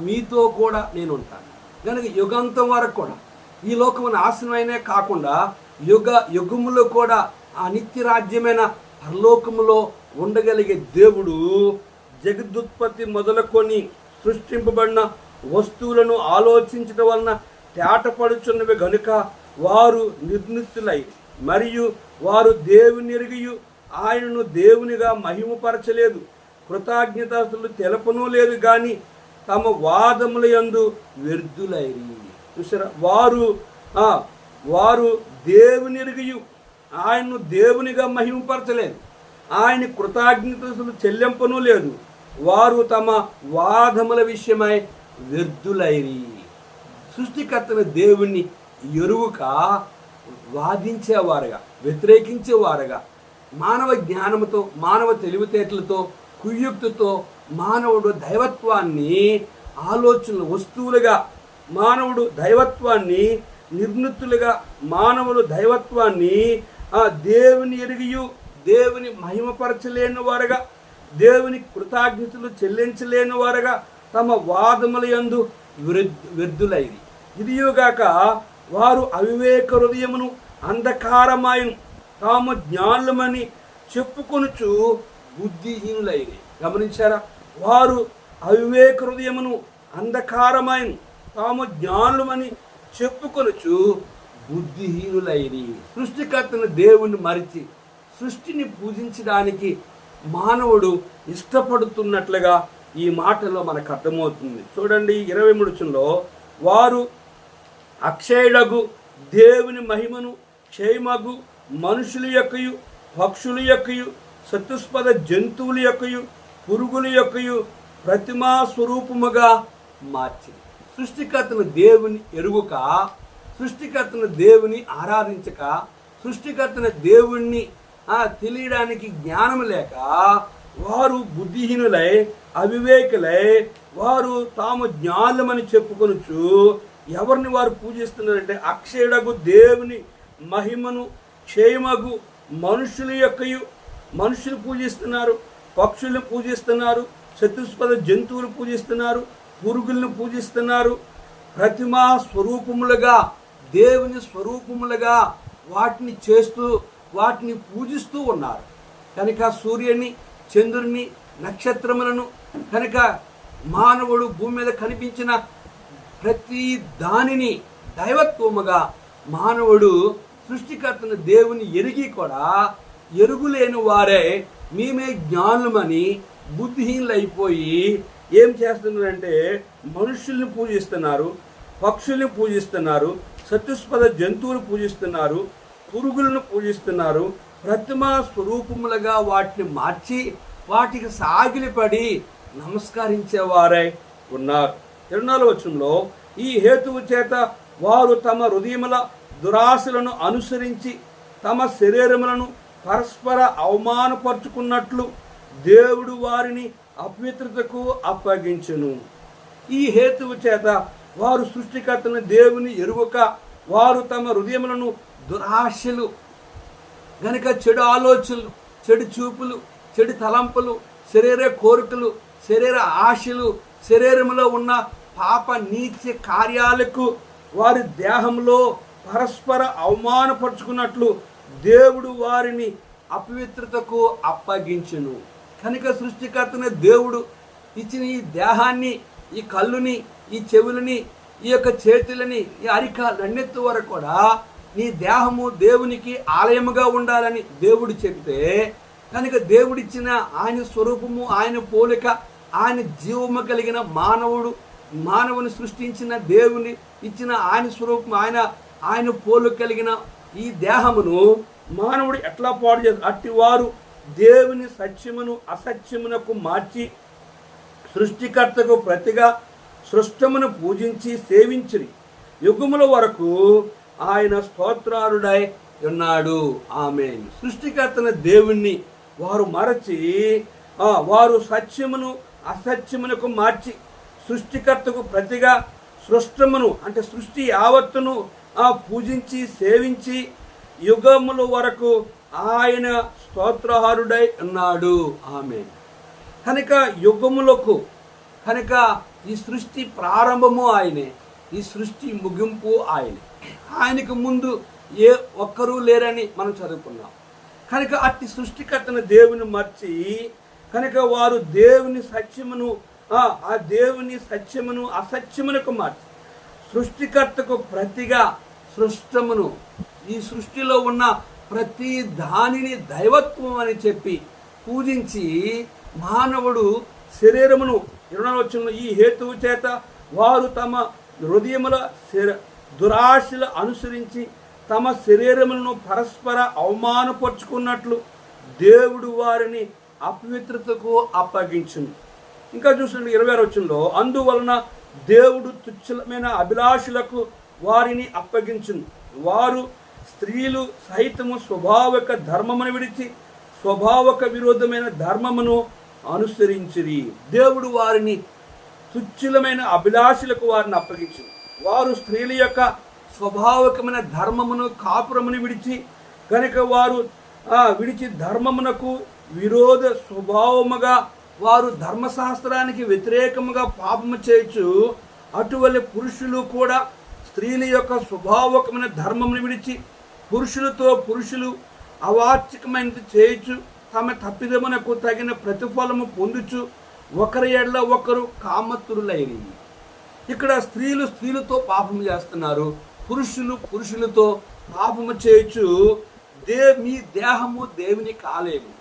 మీతో కూడా నేను ఉంటాను. కనుక యుగాంతం వరకు కూడా ఈ లోకము నాశనమైనే కాకుండా యుగములో కూడా ఆ నిత్య రాజ్యమైన పరలోకములో ఉండగలిగే దేవుడు జగదుత్పత్తి మొదలుకొని సృష్టింపబడిన వస్తువులను ఆలోచించడం వలన తేటపడుచున్నవి గనుక వారు నిర్మిత్తులై మరియు వారు దేవుని ఎరిగియు ఆయనను దేవునిగా మహిమపరచలేదు, కృతజ్ఞతాస్తులు తెలపనూ లేదు, కానీ తమ వాదముల యందు వ్యర్థులైరి. చూసారా? వారు దేవుని ఎరిగియు ఆయన్ను దేవునిగా మహిమపరచలేదు, ఆయన కృతజ్ఞతలు చెల్లింపనూ లేదు, వారు తమ వాదముల విషయమై వ్యర్థులైరి. సృష్టికర్తన దేవుణ్ణి ఎరువుక వాదించేవారుగా, వ్యతిరేకించేవారుగా, మానవ జ్ఞానముతో, మానవ తెలివితేటలతో, కుయుక్తితో మానవుడు దైవత్వాన్ని ఆలోచనలు వస్తువులుగా, మానవుడు దైవత్వాన్ని నిర్మితులుగా, మానవులు దైవత్వాన్ని దేవుని ఎరిగియు దేవుని మహిమపరచలేని వారుగా, దేవుని కృతజ్ఞతలు చెల్లించలేని వారుగా తమ వాదముల యందు వ్యర్థులైరి. ఇదియుగాక వారు అవివేక హృదయమును అంధకారమాయను తాము జ్ఞానులమని చెప్పుకొనుచు బుద్ధిహీనులైరి. గమనించారా? వారు అవివేక హృదయమును అంధకారమాయను తాము జ్ఞానులమని చెప్పుకొనుచు బుద్ధిహీనులైరి. సృష్టికర్తను దేవుణ్ణి మరిచి సృష్టిని పూజించడానికి మానవుడు ఇష్టపడుతున్నట్లుగా ఈ మాటలో మనకు అర్థమవుతుంది. చూడండి 23 వారు అక్షయుడగు దేవుని మహిమను క్షయమగు మనుషుల యొక్కయు పక్షుల యొక్కయు చతుష్పద జంతువుల యొక్కయు పురుగుల యొక్కయు ప్రతిమా స్వరూపముగా మార్చింది. సృష్టికర్తను దేవుని ఎరుగుక, సృష్టికర్తను దేవుని ఆరాధించక, సృష్టికర్తను దేవుణ్ణి తెలియడానికి జ్ఞానం లేక వారు బుద్ధిహీనులై అవివేకులై వారు తాము జ్ఞానులమని చెప్పుకొనుచు ఎవరిని వారు పూజిస్తున్నారంటే అక్షయుడగు దేవుని మహిమను క్షయమగు మనుషుల యొక్కయు, మనుషులు పూజిస్తున్నారు, పక్షులను పూజిస్తున్నారు, చతుష్పద జంతువులు పూజిస్తున్నారు, పురుగులను పూజిస్తున్నారు, ప్రతిమా స్వరూపములుగా దేవుని స్వరూపములుగా వాటిని చేస్తూ వాటిని పూజిస్తూ ఉన్నారు. కనుక సూర్యుని, చంద్రుని, నక్షత్రములను, కనుక మానవుడు భూమి మీద కనిపించిన ప్రతి దానిని దైవత్వముగా మానవుడు సృష్టికర్తను దేవుని ఎరిగి కూడా ఎరుగులేని వారే మేమే జ్ఞానులమని బుద్ధిహీనులైపోయి ఏం చేస్తున్నారంటే మనుషుల్ని పూజిస్తున్నారు, పక్షుల్ని పూజిస్తున్నారు, చతుష్పద జంతువులు పూజిస్తున్నారు, పురుగులను పూజిస్తున్నారు, ప్రతిమా స్వరూపములుగా వాటిని మార్చి వాటికి సాగిలిపడి నమస్కరించేవారై ఉన్నారు. 24 ఈ హేతువు చేత వారు తమ హృదయముల దురాశలను అనుసరించి తమ శరీరములను పరస్పర అవమానపరుచుకున్నట్లు దేవుడు వారిని అపవిత్రతకు అప్పగించును. ఈ హేతువు చేత వారు సృష్టికర్తను దేవుని ఎరుగక వారు తమ హృదయములను దురాశలు గనుక చెడు ఆలోచనలు, చెడు చూపులు, చెడు తలంపులు, శరీర కోరికలు, శరీర ఆశలు, శరీరంలో ఉన్న పాప నీచ కార్యాలకు వారి దేహంలో పరస్పర అవమానపరుచుకున్నట్లు దేవుడు వారిని అపవిత్రతకు అప్పగించును. కనుక సృష్టికర్తనే దేవుడు ఇచ్చిన ఈ దేహాన్ని, ఈ కళ్ళుని, ఈ చెవులని, ఈ యొక్క చేతులని, ఈ అరికాలన్నిటి వరకు కూడా నీ దేహము దేవునికి ఆలయముగా ఉండాలని దేవుడు చెప్తే, కనుక దేవుడిచ్చిన ఆయన స్వరూపము, ఆయన పోలిక, ఆయన జీవము కలిగిన మానవుని సృష్టించిన దేవుని ఇచ్చిన ఆయన స్వరూపం, ఆయన ఆయన పోలిక కలిగిన ఈ దేహమును మానవుడు ఎట్లా పాడు చేస్తారు? అట్టివారు దేవుని సత్యమును అసత్యమునకు మార్చి సృష్టికర్తకు ప్రతిగా సృష్టమును పూజించి సేవించిరి. యుగముల వరకు ఆయన స్తోత్రారుడై ఉన్నాడు. ఆమేన్. సృష్టికర్తన దేవుణ్ణి వారు మరచి వారు సత్యమును అసత్యమునకు మార్చి సృష్టికర్తకు ప్రతిగా సృష్టమును అంటే సృష్టి యావత్తును పూజించి సేవించి యుగముల వరకు ఆయన స్తోత్రహారుడై ఉన్నాడు. ఆమేన్. కనుక యుగములకు కనుక ఈ సృష్టి ప్రారంభము ఆయనే, ఈ సృష్టి ముగింపు ఆయనే. ఆయనకు ముందు ఏ ఒక్కరూ లేరని మనం చదువుకున్నాం. కనుక అట్టి సృష్టికర్తన దేవుని మర్చి కనుక వారు దేవుని సత్యమును ఆ దేవుని సత్యమును అసత్యమునకు మార్చి సృష్టికర్తకు ప్రతిగా సృష్టమును ఈ సృష్టిలో ఉన్న ప్రతి దానిని దైవత్వం అని చెప్పి పూజించి మానవుడు శరీరమును 24వ వచనంలో ఈ హేతువు చేత వారు తమ హృదయముల దురాశలు అనుసరించి తమ శరీరములను పరస్పర అవమానపరుచుకున్నట్లు దేవుడు వారిని అపవిత్రతకు అప్పగించును. ఇంకా చూసినట్టు 26వ వచనంలో అందువలన దేవుడు తుచ్చలమైన అభిలాషులకు వారిని అప్పగించును. వారు స్త్రీలు సహితము స్వభావక ధర్మమును విడిచి స్వభావక విరోధమైన ధర్మమును అనుసరించిరి. దేవుడు వారిని తుచ్చలమైన అభిలాషులకు వారిని అప్పగించును. వారు స్త్రీల యొక్క స్వభావకమైన ధర్మమును కాపురమును విడిచి కనుక వారు విడిచి ధర్మమునకు విరోధ స్వభావముగా వారు ధర్మశాస్త్రానికి వ్యతిరేకముగా పాపము చేయొచ్చు. అటువలే పురుషులు కూడా స్త్రీల యొక్క స్వభావకమైన ధర్మమును విడిచి పురుషులతో పురుషులు అవార్చికమైనది చేయొచ్చు. తమ తప్పిదమునకు తగిన ప్రతిఫలము పొందుచు ఒకరి ఎడల ఒకరు కామతురులైరి. ఇక్కడ స్త్రీలు స్త్రీలతో పాపము చేస్తున్నారు, పురుషులు పురుషులతో పాపము చేయొచ్చు. మీ దేహము దేవుని కాలేము,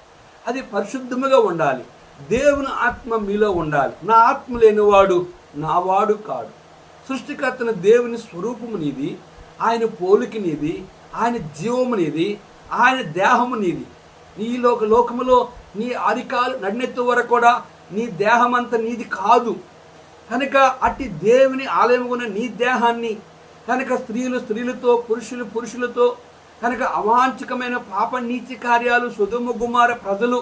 అది పరిశుద్ధముగా ఉండాలి. దేవుని ఆత్మ మీలో ఉండాలి. నా ఆత్మ లేనివాడు నావాడు కాడు. సృష్టికర్తన దేవుని స్వరూపము నీది, ఆయన పోలిక నీది, ఆయన జీవము నీది, ఆయన దేహము నీది. నీ లోకములో నీ అరికాలు నడినెత్తు వరకు కూడా నీ దేహం అంతా నీది కాదు. కనుక అట్టి దేవుని ఆలయమున నీ దేహాన్ని కనుక స్త్రీలు స్త్రీలతో పురుషులు పురుషులతో కనుక అవాంఛికమైన పాప నీతి కార్యాలు సొదొమ గుమార ప్రజలు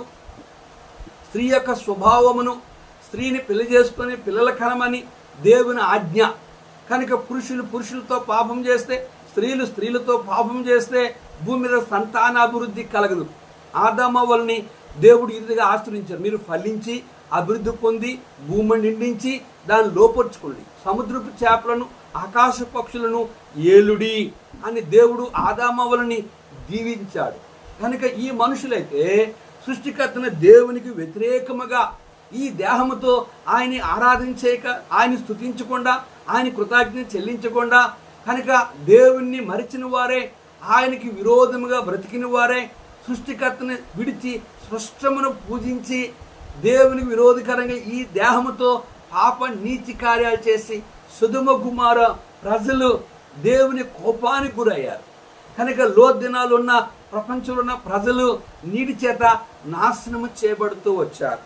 స్త్రీ యొక్క స్వభావమును స్త్రీని పెళ్లి చేసుకొని పిల్లల కనమని దేవుని ఆజ్ఞ. కనుక పురుషులు పురుషులతో పాపం చేస్తే స్త్రీలు స్త్రీలతో పాపం చేస్తే భూమి మీద సంతానాభివృద్ధి కలగదు. ఆదామవ్వల్ని దేవుడు ఇదిగా ఆశ్రయించారు. మీరు ఫలించి అభివృద్ధి పొంది భూమిని నిండించి దాన్ని లోపరుచుకోండి, సముద్రపు చేపలను ఆకాశ పక్షులను ఏలుడి అని దేవుడు ఆదామవ్వలని దీవించాడు. కనుక ఈ మనుషులైతే సృష్టికర్తన దేవునికి వ్యతిరేకముగా ఈ దేహముతో ఆయన్ని ఆరాధించేక ఆయన స్తుతించకుండా ఆయన కృతజ్ఞత చెల్లించకుండా కనుక దేవుణ్ణి మరిచిన వారే, ఆయనకి విరోధముగా బ్రతికిన వారే సృష్టికర్తను విడిచి సృష్టమును పూజించి దేవునికి విరోధకరంగా ఈ దేహముతో పాప నీతి కార్యాలు చేసి సొదొమ గుమార ప్రజలు దేవుని కోపానికి గురయ్యారు. కనుక దినాలు ఉన్న ప్రపంచంలో ఉన్న ప్రజలు నీటి చేత నాశనము చేయబడుతూ వచ్చారు.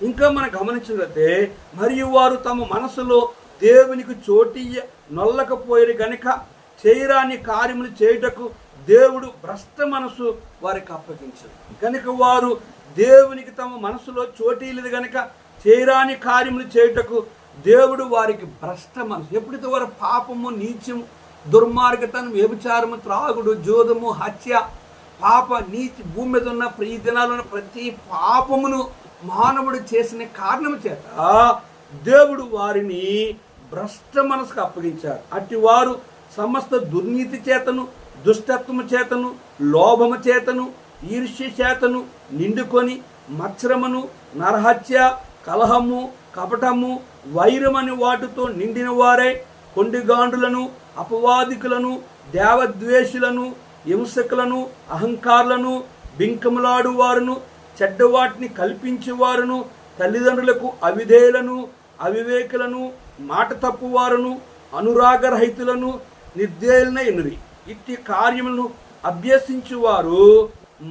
ఇంకా మనం గమనించినట్లయితే మరియు వారు తమ మనసులో దేవునికి చోటియ్య నొల్లకపోయారు గనుక చేయరాని కార్యములు చేయుటకు దేవుడు భ్రష్ట మనసు వారికి అప్పగించారు. కనుక వారు దేవునికి తమ మనసులో చోటీలేదు గనుక చేయరాని కార్యములు చేయుటకు దేవుడు వారికి భ్రష్ట మనసు. ఎప్పుడైతే వారు పాపము నీచము దుర్మార్గతను వ్యభిచారము త్రాగుడు జోదము హత్య పాప నీతి భూమి మీద ఉన్న ఈ దినాలున్న ప్రతి పాపమును మానవుడు చేసిన కారణము చేత దేవుడు వారిని భ్రష్ట మనసుకు అప్పగించారు. అట్టి వారు సమస్త దుర్నీతి చేతను దుష్టత్వము చేతను లోభము చేతను ఈర్ష్య చేతను నిండుకొని మత్సరమును నరహత్య కలహము కపటము వైరమని వాటితో నిండిన వారే కొండిగాండులను అపవాదికులను దేవద్వేషులను హింసకులను అహంకారులను బింకములాడు వారును చెడ్డవాటిని కల్పించేవారును తల్లిదండ్రులకు అవిధేయులను అవివేకులను మాట తప్పువారును అనురాగరహితులను నిర్దయులైనవి. ఇట్టి కార్యములను అభ్యసించువారు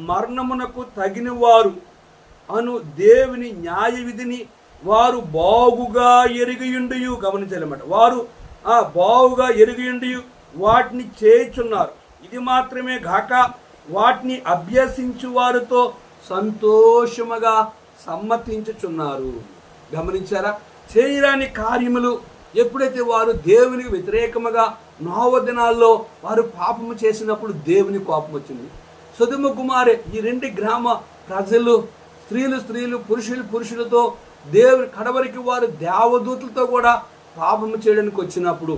మరణమునకు తగినవారు అను దేవుని న్యాయ విధిని వారు బాగుగా ఎరిగియుండియు. గమనించాలన్నమాట. వారు బాగుగా ఎరిగియుండియు వాటిని చేయుచున్నారు. ఇది మాత్రమే గాక వాటిని అభ్యసించు వారితో సంతోషముగా సమ్మతించుచున్నారు. గమనించారా? చేయరాని కార్యములు ఎప్పుడైతే వారు దేవునికి వ్యతిరేకముగా నోవ దినాల్లో వారు పాపము చేసినప్పుడు దేవుని కోపం వచ్చింది. సొదొమ గుమారే ఈ 2 గ్రామ ప్రజలు, స్త్రీలు పురుషులతో దేవుని కడవరికి వారు దేవదూతలతో కూడా పాపము చేయడానికి వచ్చినప్పుడు,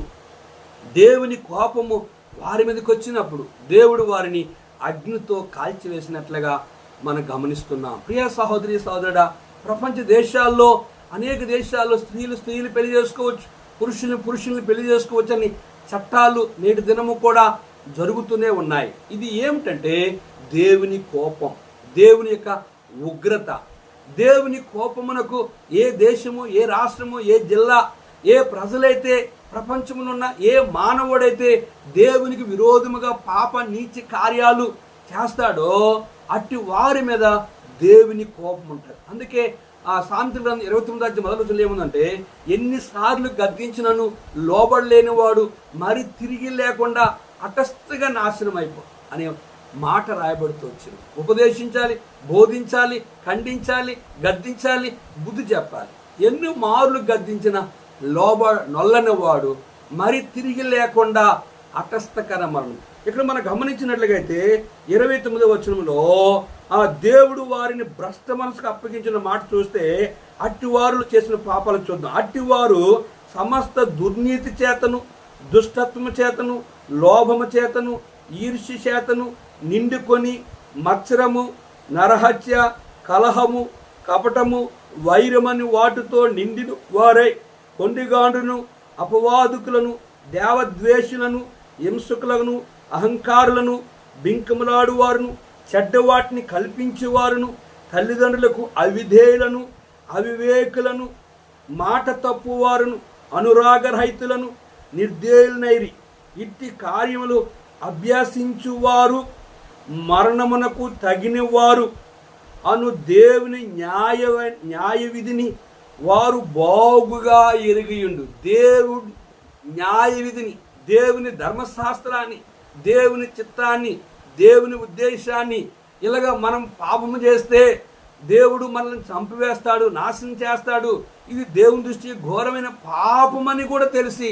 దేవుని కోపము వారి మీదకి వచ్చినప్పుడు దేవుడు వారిని అగ్నితో కాల్చివేసినట్లుగా మనం గమనిస్తున్నాం. ప్రియ సహోదరి సహోదరుడా, ప్రపంచ దేశాల్లో అనేక దేశాల్లో స్త్రీలు పెళ్లి చేసుకోవచ్చు, పురుషుల్ని పెళ్లి చేసుకోవచ్చు అని చట్టాలు నేటి దినము కూడా జరుగుతూనే ఉన్నాయి. ఇది ఏమిటంటే దేవుని కోపం, దేవుని యొక్క ఉగ్రత. దేవుని కోపమునకు ఏ దేశము, ఏ రాష్ట్రము, ఏ జిల్లా, ఏ ప్రజలైతే ప్రపంచంలో ఉన్న ఏ మానవుడైతే దేవునికి విరోధముగా పాప నీచ కార్యాలు చేస్తాడో అట్టి వారి మీద దేవుని కోపం ఉంటుంది. అందుకే ఆ సామెతల గ్రంథం 29 ఏముందంటే, ఎన్నిసార్లు గద్దించినను లోబడలేని వాడు మరి తిరిగి లేకుండా అటస్థగా నాశనం అయిపో అనే మాట రాయబడుతూ వచ్చింది. ఉపదేశించాలి, బోధించాలి, ఖండించాలి, గద్దించాలి, బుద్ధి చెప్పాలి. ఎన్ని మార్లు గద్దించిన నొల్లని వాడు మరి తిరిగి లేకుండా అటస్థకర మరణం. ఇక్కడ మనం గమనించినట్లయితే 29వ వచనంలో ఆ దేవుడు వారిని భ్రష్ట మనసుకు అప్పగించిన మాట చూస్తే అట్టివారు చేసిన పాపాలు చూద్దాం. అట్టివారు సమస్త దుర్నీతి చేతను, దుష్టత్వము చేతను, లోభము చేతను, ఈర్ష్య చేతను నిండుకొని మత్సరము, నరహత్య, కలహము, కపటము, వైరమని వాటితో నిండిన వారై కొండిగాండును, అపవాదుకులను, దేవద్వేషులను, హింసకులను, అహంకారులను, బింకములాడువారును, చెడ్డవాటిని కల్పించేవారును, తల్లిదండ్రులకు అవిధేయులను, అవివేకులను, మాట తప్పువారును, అనురాగరహితులను, నిర్దయులనైరి. ఇట్టి కార్యములు అభ్యసించువారు మరణమునకు తగినవారు అను దేవుని న్యాయ విధిని వారు బాగుగా ఎరిగియుండు. దేవుని న్యాయ విధిని, దేవుని ధర్మశాస్త్రాన్ని, దేవుని చిత్తాన్ని, దేవుని ఉద్దేశాన్ని ఇలాగా మనం పాపము చేస్తే దేవుడు మనల్ని చంపివేస్తాడు, నాశనం చేస్తాడు, ఇది దేవుని దృష్టి ఘోరమైన పాపమని కూడా తెలిసి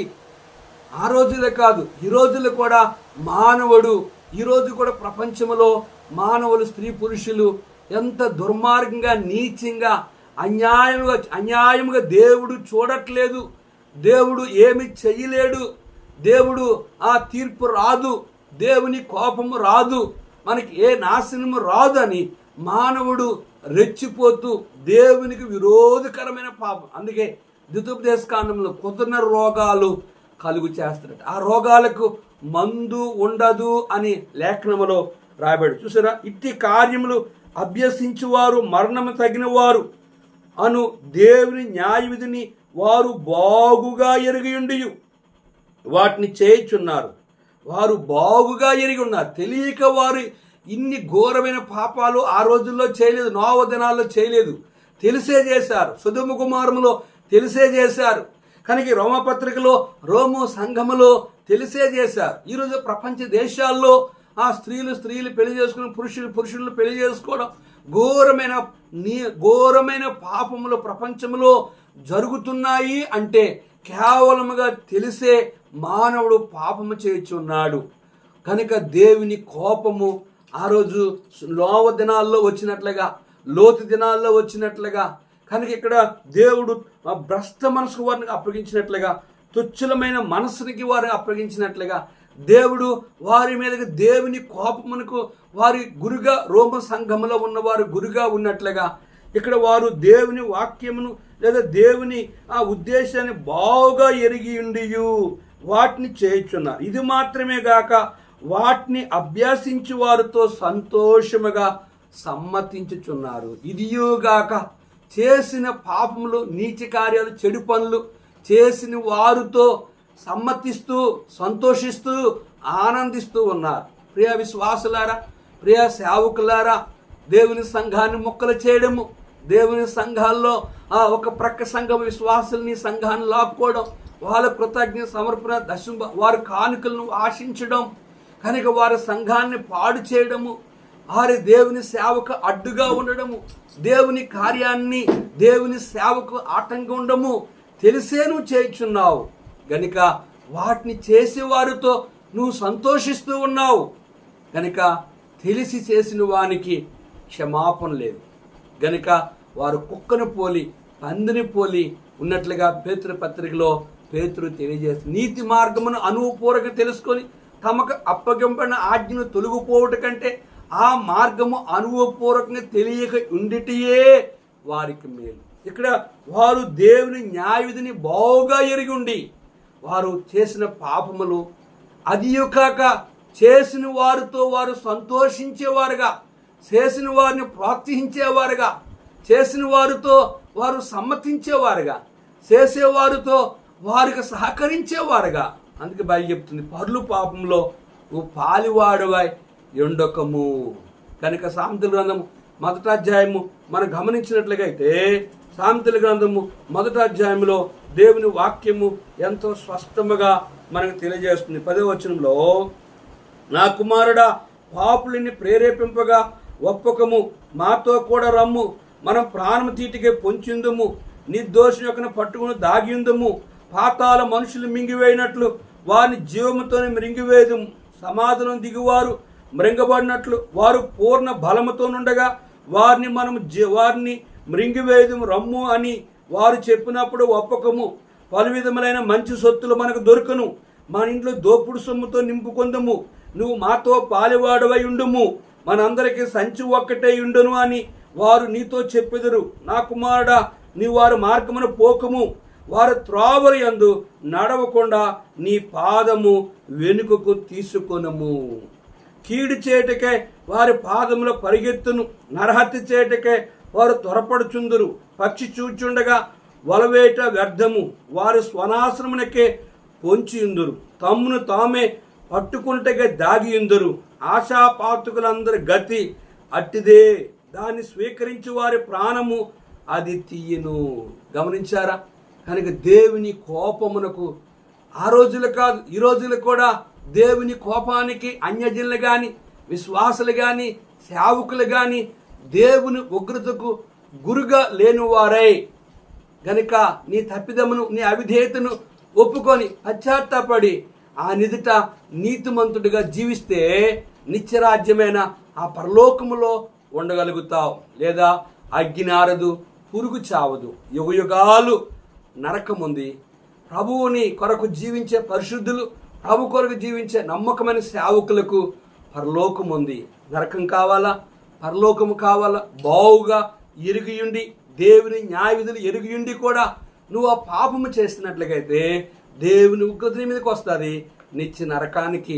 ఆ రోజులే కాదు ఈ రోజుల్లో కూడా ఈరోజు కూడా ప్రపంచంలో మానవులు, స్త్రీ పురుషులు ఎంత దుర్మార్గంగా, నీచంగా, అన్యాయముగా దేవుడు చూడట్లేదు, దేవుడు ఏమి చెయ్యలేడు, దేవుడు ఆ తీర్పు రాదు, దేవుని కోపము రాదు, మనకి ఏ నాశనము రాదు అని మానవుడు రెచ్చిపోతూ దేవునికి విరోధకరమైన పాపం. అందుకే ద్వితోపదేశకాండంలో కుదిరిన రోగాలు కలుగు చేస్తారట. ఆ రోగాలకు మందు ఉండదు అని లేఖనములో రాయబడి చూసారా? ఇట్టి కార్యములు అభ్యసించువారు మరణము తగిన వారు అను దేవుని న్యాయ విధిని వారు బాగుగా ఎరిగియుండి వాటిని చేయుచున్నారు. వారు బాగుగా ఎరిగి ఉన్నారు. తెలియక వారు ఇన్ని ఘోరమైన పాపాలు ఆ రోజుల్లో చేయలేదు, నోవ దినాల్లో చేయలేదు, తెలిసే చేశారు. సొదొమ గుమారములో తెలిసే చేశారు. కనుక రోమపత్రికలో, రోము సంఘములో తెలిసే చేశారు. ఈరోజు ప్రపంచ దేశాల్లో ఆ స్త్రీలు పెళ్లి చేసుకుని పురుషులు పెళ్లి చేసుకోవడం ఘోరమైన పాపములు ప్రపంచంలో జరుగుతున్నాయి. అంటే కేవలముగా తెలిసే మానవుడు పాపము చేయుచున్నాడు. కనుక దేవుని కోపము ఆ రోజు నోవ దినాల్లో వచ్చినట్లుగా, లోతు దినాల్లో వచ్చినట్లుగా, కనుక ఇక్కడ దేవుడు భ్రష్ట మనసుకు వారిని అప్పగించినట్లుగా, తుచ్చలమైన మనసునికి వారిని అప్పగించినట్లుగా, దేవుడు వారి మీదకి దేవుని కోపమునకు వారి గురుగా, రోమ సంఘములో ఉన్నవారు గురుగా ఉన్నట్లుగా ఇక్కడ వారు దేవుని వాక్యమును లేదా దేవుని ఆ ఉద్దేశాన్ని బాగా ఎరిగి ఉండియు వాటిని చేయుచున్నారు. ఇది మాత్రమే గాక వాటిని అభ్యసించు వారితో సంతోషముగా సమ్మతించుచున్నారు. ఇదియుగాక చేసిన పాపములు, నీచ కార్యాలు, చెడు పనులు చేసిన వారితో సమ్మతిస్తూ, సంతోషిస్తూ, ఆనందిస్తూ ఉన్నారు. ప్రియ విశ్వాసులారా, ప్రియ సేవకులారా, దేవుని సంఘాన్ని ముక్కలు చేయడము, దేవుని సంఘాల్లో ఒక ప్రక్క సంఘం విశ్వాసుల్ని సంఘాన్ని లాక్కోవడం, వాళ్ళ కృతజ్ఞత సమర్పణ వారి కానుకలను ఆశించడం, కనుక వారి సంఘాన్ని పాడు చేయడము, వారి దేవుని సేవకు అడ్డుగా ఉండడము, దేవుని కార్యాన్ని దేవుని సేవకు ఆటంకం ఉండము తెలిసే నువ్వు చేయుచున్నావు గనుక వాటిని చేసేవారితో నువ్వు సంతోషిస్తూ ఉన్నావు గనుక తెలిసి చేసిన వానికి క్షమాపణ లేదు గనుక వారు కుక్కను పోలి పందిని పోలి ఉన్నట్లుగా పేతురు పత్రికలో పేతురు తెలియజేస్తుంది. నీతి మార్గమును అనుభవపూర్వకంగా తెలుసుకొని తమకు అప్పగింపడిన ఆజ్ఞను తొలగిపోవట కంటే ఆ మార్గము అనుభవపూర్వకంగా తెలియక ఉండిటియే వారికి మేలు. ఇక్కడ వారు దేవుని న్యాయవిధిని బాగా ఎరిగి ఉండి వారు చేసిన పాపములు అదియుకాక చేసిన వారితో వారు సంతోషించేవారుగా, చేసిన వారిని ప్రోత్సహించేవారుగా, చేసిన వారితో వారు సమ్మతించేవారుగా, చేసేవారితో వారికి సహకరించేవారుగా. అందుకే బైబిల్ చెప్తుంది, పరులు పాపంలో నువ్వు పాలివాడువై ఎండొకము. కనుక సామెతల గ్రంథము 1వ అధ్యాయము మనం గమనించినట్లుగైతే సామెతల గ్రంథము 1వ అధ్యాయంలో దేవుని వాక్యము ఎంతో స్పష్టముగా మనకు తెలియజేస్తుంది. 10వ వచనంలో, నా కుమారుడా, పాపులని ప్రేరేపింపగా ఒప్పకము, మాతో కూడా రమ్ము, మనం ప్రాణము తీటికే పొంచిందుము, నిర్దోషం యొక్కను పట్టుకుని దాగిందుము, పాతాల మనుషులు మింగివేయినట్లు వారిని జీవముతోనే మృంగివేదు, సమాధానం దిగువారు మృంగబడినట్లు వారు పూర్ణ బలముతో నుండగా వారిని మృంగివేదు రమ్ము అని వారు చెప్పినప్పుడు ఒప్పకము. పలు విధములైన మంచి సొత్తులు మనకు దొరుకును, మన ఇంట్లో దోపుడు సొమ్ముతో నింపుకొందము, నువ్వు మాతో పాలివాడవై ఉండుము, మనందరికీ సంచి ఒక్కటే ఉండును అని వారు నీతో చెప్పెదరు. నా కుమారుడా, నీ వారి మార్గమును పోకము, వారు త్రోవరి యందు నడవకుండా నీ పాదము వెనుకకు తీసుకొనము. కీడు చేటకే వారి పాదములో పరిగెత్తును, నరహత్య చేటకే వారు త్వరపడుచుందురు. పక్షి చూచుండగా వలవేట వ్యర్థము, వారు స్వనాశ్రమునకే పొంచియుందురు, తమ్మును తామే పట్టుకుంటగా దాగియుందురు. ఆశాపాతుకులందరి గతి అట్టిదే, దాన్ని స్వీకరించి వారి ప్రాణము అది తీయను. గమనించారా? కనుక దేవుని కోపమునకు ఆ రోజులు కాదు, ఈ రోజులు కూడా దేవుని కోపానికి అన్యజనులు కానీ, విశ్వాసులు కానీ, సేవకులు కానీ దేవుని ఉగ్రతకు గురుగా లేనివారై గనుక నీ తప్పిదమును, నీ అవిధేయతను ఒప్పుకొని పశ్చాత్తాపడి ఆ నిదుట నీతిమంతుడిగా జీవిస్తే నిత్యరాజ్యమైన ఆ పరలోకములో ఉండగలుగుతావు. లేదా అగ్ని ఆరదు, పురుగు చావదు, యుగయుగాలు నరకముంది. ప్రభువుని కొరకు జీవించే పరిశుద్ధులు, ప్రభు కొరకు జీవించే నమ్మకమైన సేవకులకు పరలోకం ఉంది. నరకం కావాలా? పరలోకము కావాలా? బావుగా ఎరిగియుండి, దేవుని న్యాయ విధులు ఎరిగియుండి కూడా నువ్వు ఆ పాపము చేసినట్లయితే దేవుని ఉగ్రత మీదకి వస్తుంది, నిత్య నరకానికి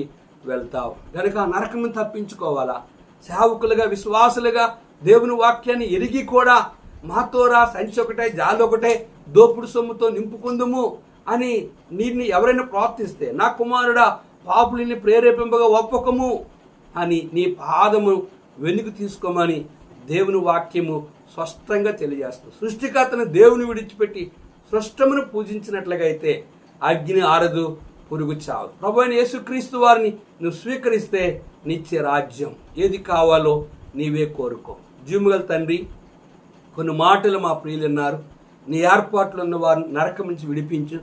వెళ్తావు. కనుక ఆ నరకం తప్పించుకోవాలా? సేవకులుగా, విశ్వాసులుగా దేవుని వాక్యాన్ని ఎరిగి కూడా మాతోరా సంచి ఒకటే, జాలి ఒకటే, దోపుడు సొమ్ముతో నింపుకుందుము అని నిన్ను ఎవరైనా ప్రార్థిస్తే, నా కుమారుడా, పాపులని ప్రేరేపింపగా ఒప్పకము అని నీ పాదము వెనుక తీసుకోమని దేవుని వాక్యము స్పష్టంగా తెలియజేస్తుంది. సృష్టికర్తను దేవుని విడిచిపెట్టి సృష్టమును పూజించినట్లుగైతే అగ్ని ఆరదు, పురుగు చావు. ప్రభు అయిన యేసుక్రీస్తు వారిని నువ్వు స్వీకరిస్తే నిత్య రాజ్యం. ఏది కావాలో నీవే కోరుకో. జీవముగల తండ్రి, కొన్ని మాటలు మా ప్రియులున్నారు, నీ ఏర్పాట్లు ఉన్న వారిని నరకం నుంచి విడిపించు.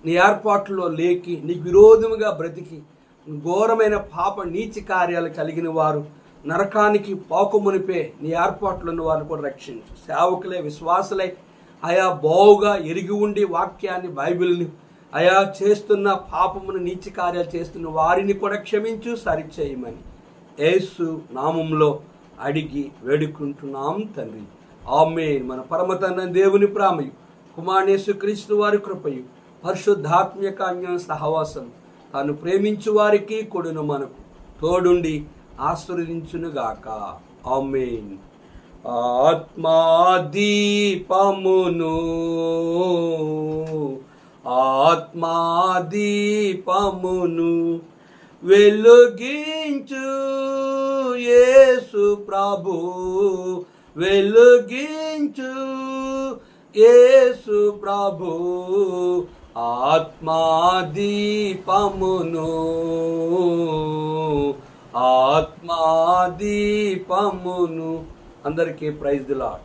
నీ ఏర్పాట్లలో లేకి నీకు విరోధముగా బ్రతికి ఘోరమైన పాప నీచి కార్యాలు కలిగిన వారు నరకానికి పోకమునిపే నీ ఏర్పాట్లు ఉన్న వారిని కూడా రక్షించు. సేవకులే, విశ్వాసులై ఆయా బావుగా ఎరిగి ఉండి వాక్యాన్ని, బైబిల్ని ఆయా చేస్తున్న పాపమును, నీచి కార్యాలు చేస్తున్న వారిని కూడా క్షమించు, సరిచేయమని యేసు నామంలో అడిగి వేడుకుంటున్నాం తండ్రి. ఆమేన్. మన పరమ తండ్రి దేవుని ప్రేమయు, కుమారుని యేసుక్రీస్తు వారి కృపయు, పరిశుద్ధాత్మక అన్యోన్య సహవాసం తాను ప్రేమించు వారికి కొడును మనకు తోడుండి ఆశీర్వదించునుగాక. ఆమేన్. ఆత్మాదీపమును వెలుగించు యేసు ప్రభు, వెలుగించు యేసు ప్రభు, ఆత్మాదీపమును, ఆత్మాదీపమును. అందరికీ ప్రైజ్ ది లార్డ్.